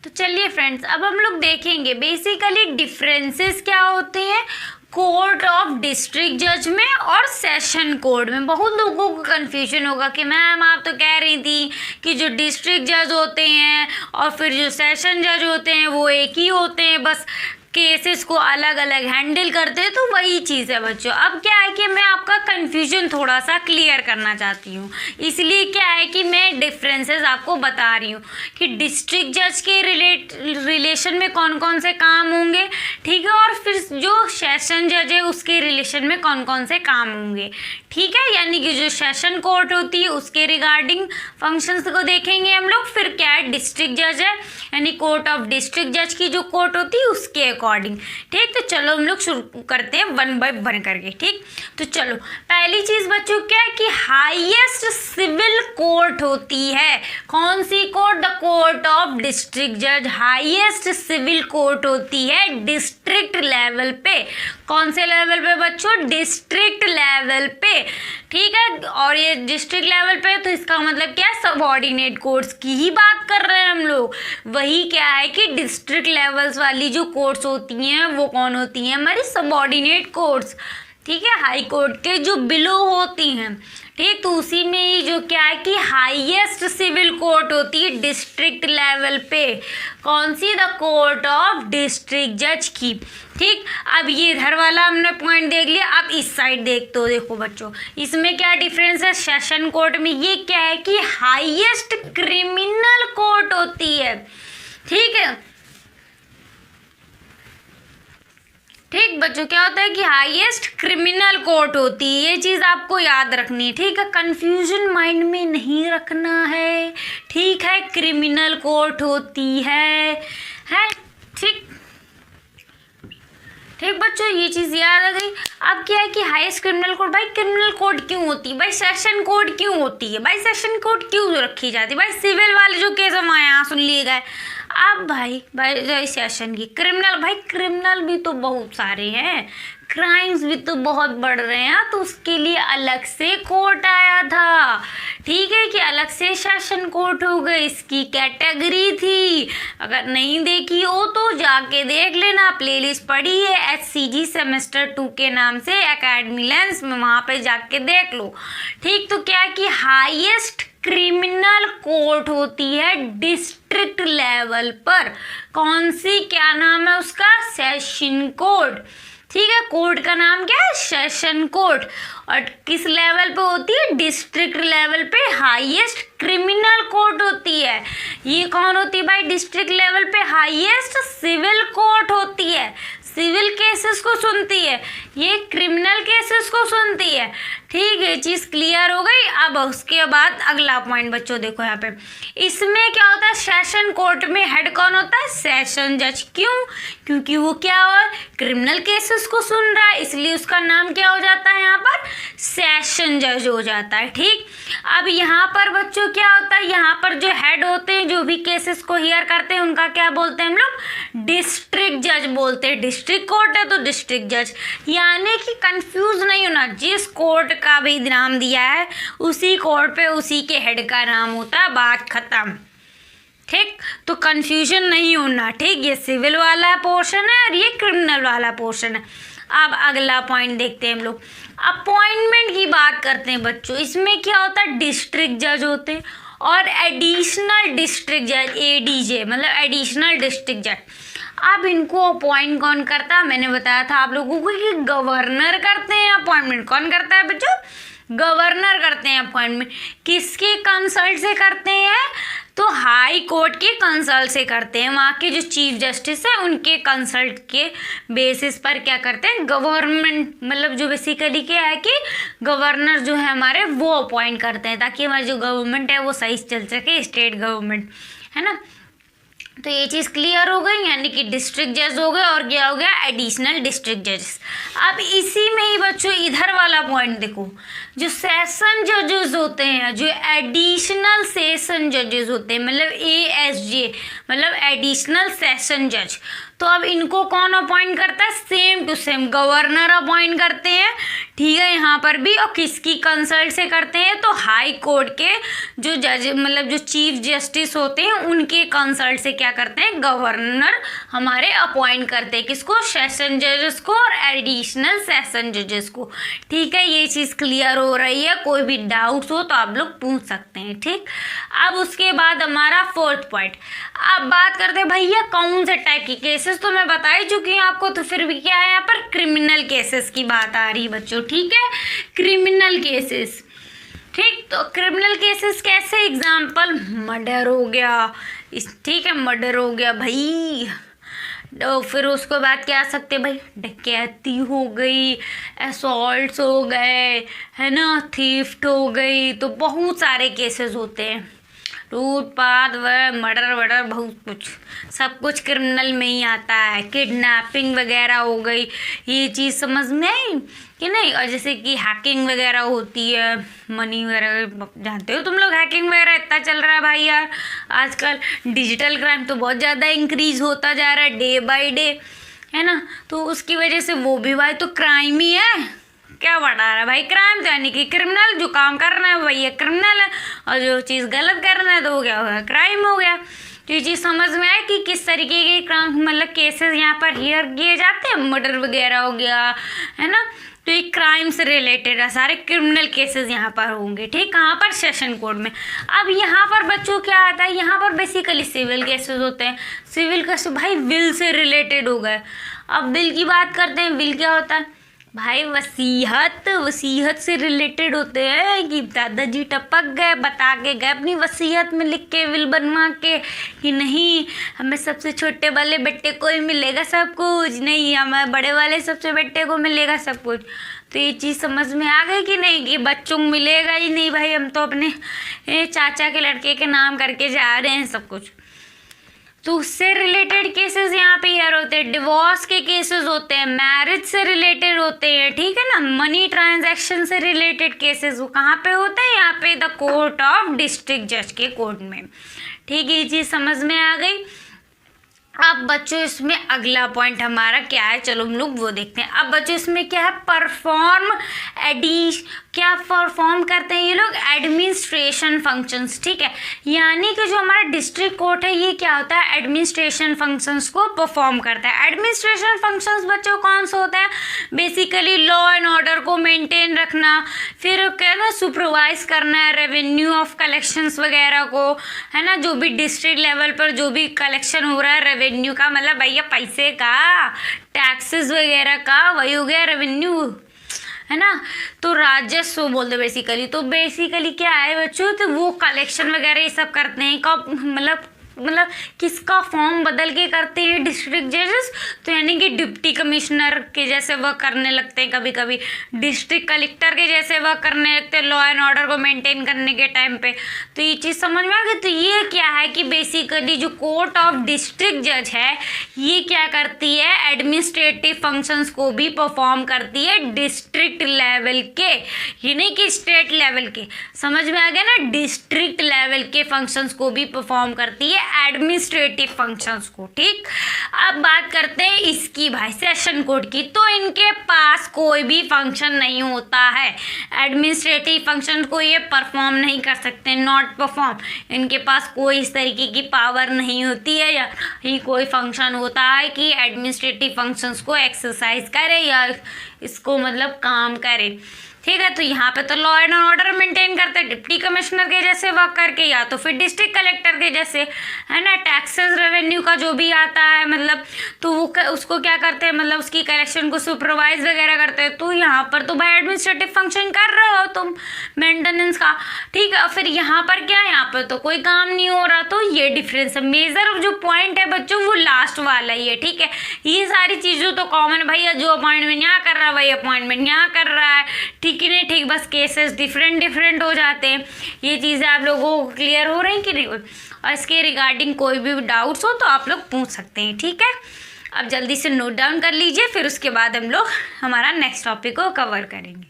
तो चलिए फ्रेंड्स, अब हम लोग देखेंगे बेसिकली डिफरेंसेस क्या होते हैं कोर्ट ऑफ डिस्ट्रिक्ट जज में और सेशन कोर्ट में। बहुत लोगों को कन्फ्यूजन होगा कि मैम आप तो कह रही थी कि जो डिस्ट्रिक्ट जज होते हैं और फिर जो सेशन जज होते हैं वो एक ही होते हैं, बस केसेस को अलग अलग हैंडल करते हैं। तो वही चीज़ है बच्चों। अब क्या है कि मैं आपका कन्फ्यूजन थोड़ा सा क्लियर करना चाहती हूँ, इसलिए क्या है कि मैं डिफरेंसेस आपको बता रही हूँ कि डिस्ट्रिक्ट जज के रिलेशन में कौन कौन से काम होंगे, ठीक है, और फिर जो सेशन जज है उसके रिलेशन में कौन कौन से काम होंगे, ठीक है। यानी कि जो सेशन कोर्ट होती है उसके रिगार्डिंग फंक्शंस को देखेंगे हम लोग। फिर क्या है डिस्ट्रिक्ट जज है यानी कोर्ट ऑफ डिस्ट्रिक्ट जज की जो कोर्ट होती है उसके अकॉर्डिंग, ठीक। तो चलो हम लोग शुरू करते हैं वन बाय वन करके, ठीक। तो चलो पहली चीज बच्चों क्या है कि हाईएस्ट सिविल कोर्ट होती है। कौन सी court? The court of district जज हाईएस्ट सिविल कोर्ट होती है डिस्ट्रिक्ट लेवल पे। कौन से लेवल पे बच्चों? डिस्ट्रिक्ट लेवल पे, ठीक है। और ये डिस्ट्रिक्ट लेवल पे तो इसका मतलब क्या है, सबऑर्डिनेट कोर्ट्स की ही बात कर रहे हैं हम लोग। वही क्या है कि डिस्ट्रिक्ट लेवल्स वाली जो कोर्ट्स होती हैं वो कौन होती हैं? हमारी सबऑर्डिनेट कोर्ट्स, ठीक है, हाई कोर्ट के जो बिलो होती हैं, ठीक। तो उसी में ही जो क्या है कि हाईएस्ट सिविल कोर्ट होती है डिस्ट्रिक्ट लेवल पे। कौन सी? द कोर्ट ऑफ डिस्ट्रिक्ट जज की, ठीक। अब ये इधर वाला हमने पॉइंट देख लिया। अब इस साइड देखते हो, देखो बच्चों इसमें क्या डिफरेंस है सेशन कोर्ट में। ये क्या है कि हाईएस्ट क्रिमिनल कोर्ट होती है, ठीक है, ठीक बच्चों। क्या होता है कि हाईएस्ट क्रिमिनल कोर्ट होती है, ये चीज़ आपको याद रखनी है, ठीक है। कंफ्यूजन माइंड में नहीं रखना है, ठीक है। क्रिमिनल कोर्ट होती है, ठीक, ठीक बच्चों, ये चीज़ याद आ गई। अब क्या है कि हाईएस्ट क्रिमिनल कोर्ट, भाई क्रिमिनल कोर्ट क्यों होती है? भाई सेशन कोर्ट क्यों होती है? भाई सेशन कोर्ट क्यों रखी जाती है? भाई सिविल वाले जो केस हमारे यहाँ सुन लिए गए। अब भाई सेशन की क्रिमिनल, भाई क्रिमिनल भी तो बहुत सारे हैं, क्राइम्स भी तो बहुत बढ़ रहे हैं, तो उसके लिए अलग से कोर्ट आया था, ठीक है, कि अलग से सेशन कोर्ट हो गए, इसकी कैटेगरी थी। अगर नहीं देखी हो तो जाके देख लेना, प्लेलिस्ट पड़ी है HCG सेमेस्टर 2 के नाम से एकेडमी लेंस में, वहाँ पे जाके देख लो, ठीक। तो क्या कि हाईएस्ट क्रिमिनल कोर्ट होती है डिस्ट्रिक्ट लेवल पर। कौन सी? क्या नाम है उसका? सेशन कोर्ट, ठीक है। कोर्ट का नाम क्या है? Session court. और किस लेवल पे होती है? डिस्ट्रिक्ट लेवल पे हाईएस्ट क्रिमिनल कोर्ट होती है। ये कौन होती है भाई? डिस्ट्रिक्ट लेवल पे हाईएस्ट सिविल कोर्ट होती है, सिविल केसेस को सुनती है, ये क्रिमिनल केसेस को सुनती है, ठीक है। चीज़ क्लियर हो गई। अब उसके बाद अगला पॉइंट बच्चों देखो यहाँ पे, इसमें क्या होता है सेशन कोर्ट में हेड कौन होता है? सेशन जज। क्यों? क्योंकि वो क्या हो क्रिमिनल केसेस को सुन रहा है, इसलिए उसका नाम क्या हो जाता है यहाँ पर? सेशन जज हो जाता है, ठीक। अब यहाँ पर बच्चों क्या होता है, यहाँ पर जो हेड होते हैं जो भी केसेस को हियर करते हैं उनका क्या बोलते हैं हम लोग? डिस्ट्रिक्ट जज बोलते हैं। डिस्ट्रिक्ट कोर्ट है तो डिस्ट्रिक्ट जज, यानी कि कंफ्यूज नहीं होना, जिस कोर्ट का भी नाम दिया है उसी कोर्ट पे उसी के हेड का नाम होता है, बात खत्म, ठीक। तो कंफ्यूजन नहीं होना, ठीक। ये सिविल वाला पोर्शन है और ये क्रिमिनल वाला पोर्शन है। अब अगला पॉइंट देखते हैं हम लोग, अपॉइंटमेंट की बात करते हैं बच्चों। इसमें क्या होता है? डिस्ट्रिक्ट जज होते हैं और एडिशनल डिस्ट्रिक्ट जज, ADJ मतलब एडिशनल डिस्ट्रिक्ट जज। अब इनको अपॉइंट कौन करता है? मैंने बताया था आप लोगों को कि गवर्नर करते हैं अपॉइंटमेंट। कौन करता है बच्चों? गवर्नर करते हैं अपॉइंटमेंट। किसके कंसल्ट से करते हैं? तो हाई कोर्ट के कंसल्ट से करते हैं, वहाँ के जो चीफ जस्टिस है उनके कंसल्ट के बेसिस पर क्या करते हैं? गवर्नमेंट मतलब जो बेसिकली क्या है कि गवर्नर जो है हमारे वो अपॉइंट करते हैं, ताकि हमारी जो गवर्नमेंट है वो सही चल सके, स्टेट गवर्नमेंट, है ना। तो ये चीज़ क्लियर हो गई, यानी कि डिस्ट्रिक्ट जज हो गए और क्या हो गया? एडिशनल डिस्ट्रिक्ट जजेस। अब इसी में ही बच्चों इधर वाला पॉइंट देखो, जो सेशन जजेस होते हैं, जो एडिशनल सेशन जजेस होते हैं, मतलब ASJ मतलब एडिशनल सेशन जज, तो अब इनको कौन अपॉइंट करता है, same to same governor appoint करते हैं, ठीक है, यहाँ पर भी। और किसकी कंसल्ट से करते हैं, तो हाई कोर्ट के जो जज मतलब जो चीफ जस्टिस होते हैं उनके कंसल्ट से क्या करते हैं, गवर्नर हमारे अपॉइंट करते हैं, किसको, सेशन जजेस को और एडिशनल सेशन जजेस को, ठीक है। ये चीज़ क्लियर हो रही है, कोई भी डाउट्स हो तो आप लोग पूछ सकते हैं, ठीक। अब उसके बाद हमारा फोर्थ पॉइंट, अब बात करते हैं भैया कौन से टाइप की केसेस, तो मैं बता ही चुकी हूँ आपको, तो फिर भी क्या है यहाँ पर क्रिमिनल केसेस की बात आ रही है बच्चों, ठीक है, क्रिमिनल केसेस, ठीक। तो क्रिमिनल केसेस कैसे, एग्जाम्पल मर्डर हो गया, ठीक है, मर्डर हो गया भाई, तो फिर उसके बाद क्या आ सकते हैं भाई, डकैती हो गई, असॉल्ट्स हो गए, है ना, थीफ्ट हो गई, तो बहुत सारे केसेस होते हैं, लूटपाट व मर्डर वर्डर, बहुत कुछ, सब कुछ क्रिमिनल में ही आता है, किडनैपिंग वगैरह हो गई, ये चीज़ समझ में आई कि नहीं। और जैसे कि हैकिंग वगैरह होती है, मनी वगैरह, जानते हो तुम लोग हैकिंग वगैरह इतना चल रहा है भाई यार, आजकल डिजिटल क्राइम तो बहुत ज़्यादा इंक्रीज होता जा रहा है डे बाय डे, है ना, तो उसकी वजह से वो भी भाई तो क्राइम ही है, क्या बढ़ा रहा है भाई, क्राइम तो यानी कि क्रिमिनल, जो काम करना है वही है क्रिमिनल है, और जो चीज़ गलत करना है तो वो क्या होगा, क्राइम हो गया। तो ये चीज़ समझ में आए कि किस तरीके के क्राइम मतलब केसेस यहाँ पर हियर किए जाते हैं, मर्डर वगैरह हो गया, है ना, तो ये क्राइम से रिलेटेड है, सारे क्रिमिनल केसेस यहाँ पर होंगे, ठीक, कहाँ पर, सेशन कोर्ट में। अब यहाँ पर बच्चों क्या आता है, यहाँ पर बेसिकली सिविल केसेस होते हैं, सिविल केस भाई विल से रिलेटेड हो गए। अब विल की बात करते हैं, विल क्या होता है भाई, वसीयत से रिलेटेड होते हैं, कि दादाजी टपक गए, बता के गए अपनी वसीयत में लिख के, विल बनवा के, कि नहीं हमें सबसे छोटे वाले बेटे को ही मिलेगा सब कुछ, नहीं हमें बड़े वाले सबसे बेटे को मिलेगा सब कुछ। तो ये चीज़ समझ में आ गई कि नहीं, कि बच्चों को मिलेगा ही नहीं भाई, हम तो अपने चाचा के लड़के के नाम करके जा रहे हैं सब कुछ। तो उससे रिलेटेड केसेस यहाँ पे यार होते हैं, डिवोर्स के केसेस होते हैं, मैरिज से रिलेटेड होते हैं, ठीक है ना, मनी ट्रांजैक्शन से रिलेटेड केसेस वो कहाँ पे होते हैं, यहाँ पे द कोर्ट ऑफ डिस्ट्रिक्ट जज के कोर्ट में, ठीक है, ये चीज़ समझ में आ गई। अब बच्चों इसमें अगला पॉइंट हमारा क्या है, चलो हम लोग वो देखते हैं। अब बच्चों इसमें क्या है, क्या परफॉर्म करते हैं ये लोग, एडमिनिस्ट्रेशन फंक्शंस, ठीक है, यानी कि जो हमारा डिस्ट्रिक्ट कोर्ट है ये क्या होता है, एडमिनिस्ट्रेशन फंक्शंस को परफॉर्म करता है। एडमिनिस्ट्रेशन फंक्शंस बच्चों कौन से होते हैं, बेसिकली लॉ एंड ऑर्डर को मेंटेन रखना, फिर क्या ना सुपरवाइज करना है रेवेन्यू ऑफ कलेक्शंस वगैरह को, है ना, जो भी डिस्ट्रिक्ट लेवल पर जो भी कलेक्शन हो रहा है रेवेन्यू का, मतलब भैया पैसे का, टैक्सेस वगैरह का, वही हो गया रेवेन्यू, है ना, तो राजस्व बोलते बेसिकली। तो बेसिकली क्या है बच्चों, तो वो कलेक्शन वगैरह ये सब करते हैं, कब मतलब किसका फॉर्म बदल के करते हैं डिस्ट्रिक्ट जजेस, तो यानी कि डिप्टी कमिश्नर के जैसे वर्क करने लगते हैं, कभी कभी डिस्ट्रिक्ट कलेक्टर के जैसे वर्क करने लगते हैं लॉ एंड ऑर्डर को मेंटेन करने के टाइम पे। तो ये चीज़ समझ में आ गई। तो ये क्या है कि बेसिकली जो कोर्ट ऑफ डिस्ट्रिक्ट जज है ये क्या करती है, एडमिनिस्ट्रेटिव फंक्शंस को भी परफॉर्म करती है डिस्ट्रिक्ट लेवल के, ये नहीं कि स्टेट लेवल के, समझ में आ गया ना, डिस्ट्रिक्ट लेवल के फंक्शंस को भी परफॉर्म करती है एडमिनिस्ट्रेटिव फंक्शंस को, ठीक। अब बात करते हैं इसकी भाई सेशन कोर्ट की। तो इनके पास कोई भी फंक्शन नहीं होता है, एडमिनिस्ट्रेटिव फंक्शन को ये परफॉर्म नहीं कर सकते, नॉट परफॉर्म, इनके पास कोई इस तरीके की पावर नहीं होती है या ही कोई फंक्शन होता है कि एडमिनिस्ट्रेटिव फंक्शंस को एक्सरसाइज करे या इसको मतलब काम करे, ठीक है। तो यहाँ पे तो लॉ एंड ऑर्डर मेंटेन करते हैं डिप्टी कमिश्नर के जैसे वर्क करके, या तो फिर डिस्ट्रिक्ट कलेक्टर के जैसे, है ना, टैक्सेस रेवेन्यू का जो भी आता है मतलब, तो वो उसको क्या करते हैं, मतलब उसकी कलेक्शन को सुपरवाइज वगैरह करते हैं। तो यहाँ पर तो भाई एडमिनिस्ट्रेटिव फंक्शन कर रहे हो तुम मेंटेनेंस का, ठीक है। फिर यहाँ पर क्या, यहाँ पर तो कोई काम नहीं हो रहा। तो ये डिफरेंस है, मेजर जो पॉइंट है बच्चों वो लास्ट वाला ही है, ठीक है। ये सारी चीज़ों तो कॉमन, भैया जो अपॉइंटमेंट यहाँ कर रहा है वही अपॉइंटमेंट यहाँ कर रहा है, ठीक है नहीं, ठीक, बस केसेस डिफरेंट हो जाते हैं। ये चीज़ें आप लोगों को क्लियर हो रही कि नहीं, और इसके रिगार्डिंग कोई भी डाउट्स हो तो आप लोग पूछ सकते हैं, ठीक है। अब जल्दी से नोट डाउन कर लीजिए, फिर उसके बाद हम लोग हमारा नेक्स्ट टॉपिक को कवर करेंगे।